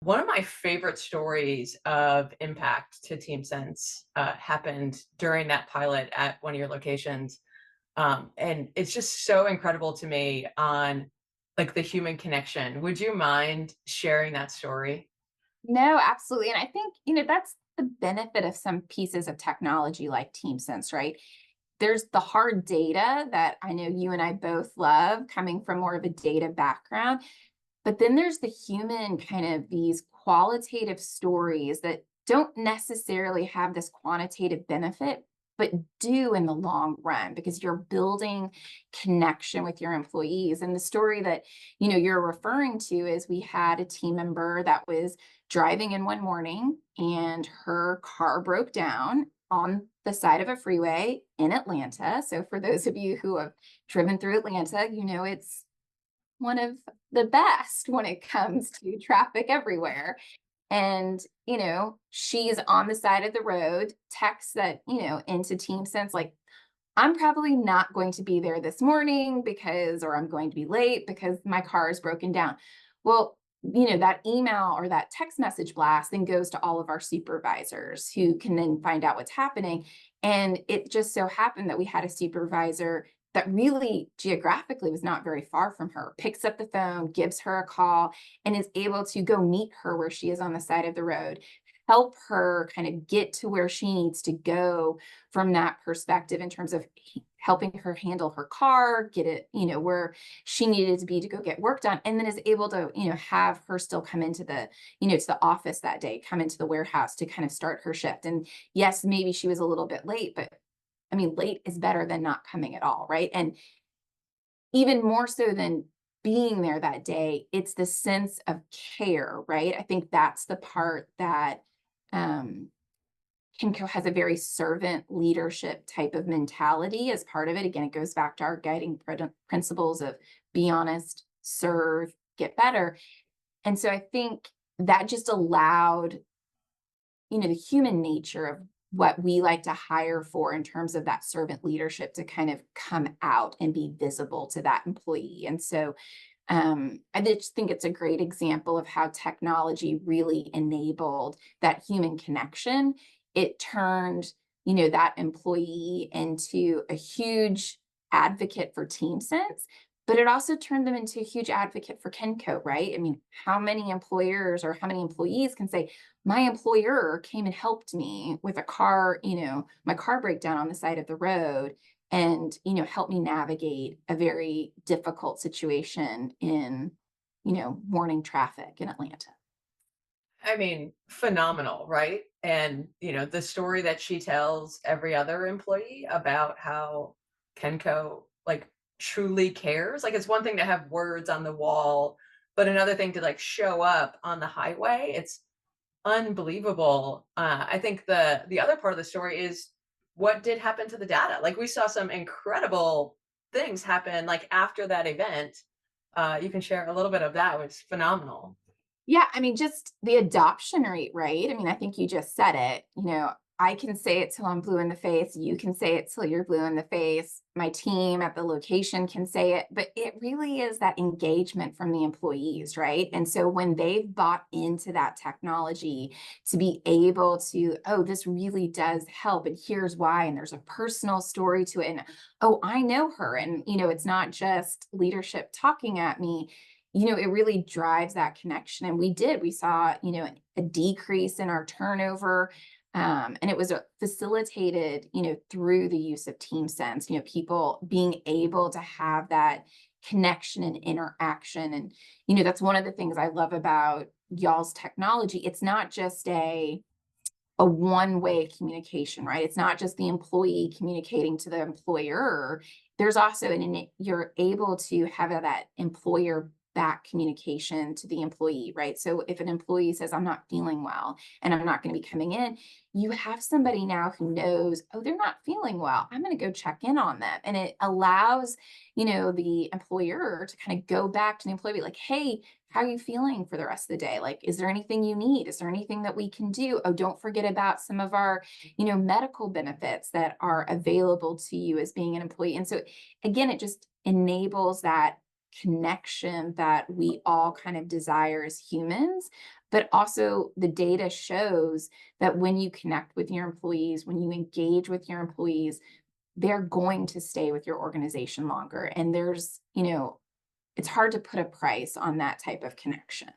One of my favorite stories of impact to TeamSense happened during that pilot at one of your locations. And it's just so incredible to me on like the human connection. Would you mind sharing that story? No, absolutely. And I think, that's the benefit of some pieces of technology like TeamSense, right? There's the hard data that I know you and I both love coming from more of a data background. But then there's the human kind of these qualitative stories that don't necessarily have this quantitative benefit, but do in the long run because you're building connection with your employees. And the story that you're referring to is we had a team member that was driving in one morning and her car broke down on the side of a freeway in Atlanta. So for those of you who have driven through Atlanta, it's one of the best when it comes to traffic everywhere. And, she's on the side of the road, texts that, into TeamSense, like, I'm probably not going to be there this morning because, or I'm going to be late because my car is broken down. Well, that email or that text message blast then goes to all of our supervisors who can then find out what's happening. And it just so happened that we had a supervisor that really geographically was not very far from her, picks up the phone, gives her a call, and is able to go meet her where she is on the side of the road, help her kind of get to where she needs to go from that perspective in terms of helping her handle her car, get it, where she needed to be to go get work done, and then is able to, have her still come into the, to the office that day, come into the warehouse to kind of start her shift. And yes, maybe she was a little bit late, but I mean, late is better than not coming at all, right? And even more so than being there that day, it's the sense of care, right? I think that's the part that um, Kenco has a very servant leadership type of mentality as part of it. Again, it goes back to our guiding principles of be honest, serve, get better. And so I think that just allowed the human nature of what we like to hire for in terms of that servant leadership to kind of come out and be visible to that employee. And so I just think it's a great example of how technology really enabled that human connection. It turned, that employee into a huge advocate for TeamSense, but it also turned them into a huge advocate for Kenco, right? I mean, how many employers or how many employees can say, my employer came and helped me with a car, my car breakdown on the side of the road and help me navigate a very difficult situation in morning traffic in Atlanta. I mean, phenomenal, right? And, the story that she tells every other employee about how Kenco like truly cares. Like it's one thing to have words on the wall, but another thing to like show up on the highway. It's unbelievable. I think the other part of the story is what did happen to the data. Like we saw some incredible things happen like after that event. You can share a little bit of that, which is phenomenal. Yeah, I mean, just the adoption rate, right? I mean, I think you just said it. I can say it till I'm blue in the face. You can say it till you're blue in the face. My team at the location can say it, but it really is that engagement from the employees, right? And so when they've bought into that technology to be able to, oh, this really does help, and here's why, and there's a personal story to it, and oh, I know her, and it's not just leadership talking at me. It really drives that connection. And we saw, a decrease in our turnover. And it was facilitated, through the use of TeamSense, people being able to have that connection and interaction. And, that's one of the things I love about y'all's technology. It's not just a one-way communication, right? It's not just the employee communicating to the employer. There's also you're able to have that employer back communication to the employee, right? So if an employee says, I'm not feeling well and I'm not going to be coming in, you have somebody now who knows, oh, they're not feeling well. I'm going to go check in on them. And it allows, the employer to kind of go back to the employee, like, hey, how are you feeling for the rest of the day? Like, is there anything you need? Is there anything that we can do? Oh, don't forget about some of our, medical benefits that are available to you as being an employee. And so again, it just enables that connection that we all kind of desire as humans, but also the data shows that when you connect with your employees, when you engage with your employees, they're going to stay with your organization longer. And there's, it's hard to put a price on that type of connection.